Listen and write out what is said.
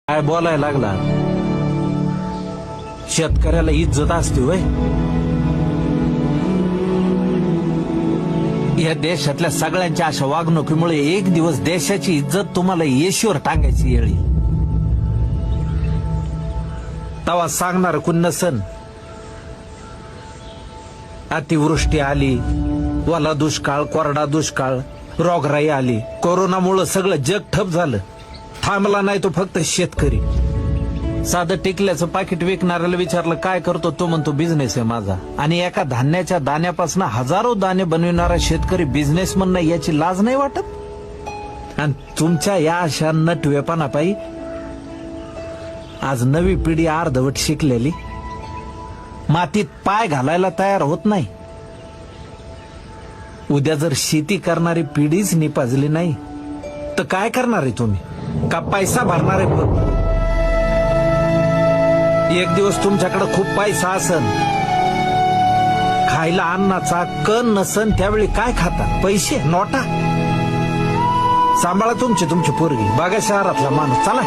काय बोलायला लागला? शेतकऱ्याला इज्जत असते वय? या देशातल्या सगळ्यांच्या अशा वागणुकीमुळे एक दिवस देशाची इज्जत तुम्हाला येशीवर टांगायची येळी. तवा सांगणार कुण नसन. अतिवृष्टी आली, ओला दुष्काळ, कोरडा दुष्काळ, रोगराई आली, कोरोनामुळे सगळं जग ठप झालं. थांबला नाही तो फक्त शेतकरी. साधं टिकल्याचं पाकिट विकणाऱ्याला विचारलं काय करतो, तो म्हणतो बिझनेस आहे माझा. आणि एका धान्याच्या दाण्यापासून हजारो दाणे बनविणारा शेतकरी बिझनेसमन नाही याची लाज नाही वाटत? आणि तुमच्या या अशा नटवेपणापायी आज नवी पिढी अर्धवट शिकलेली मातीत पाय घालायला तयार होत नाही. उद्या जर शेती करणारी पिढीच निपाजली नाही तर काय करणार आहे तुम्ही? का पैसा भरणार आहे? एक दिवस तुमच्याकडे खूप पैसा असन, खायला अन्नाचा कण नसन, त्यावेळी काय खाता? पैसे, नोटा. सांभाळा तुमची पोरगी. बघा शहरातला माणूस. चला.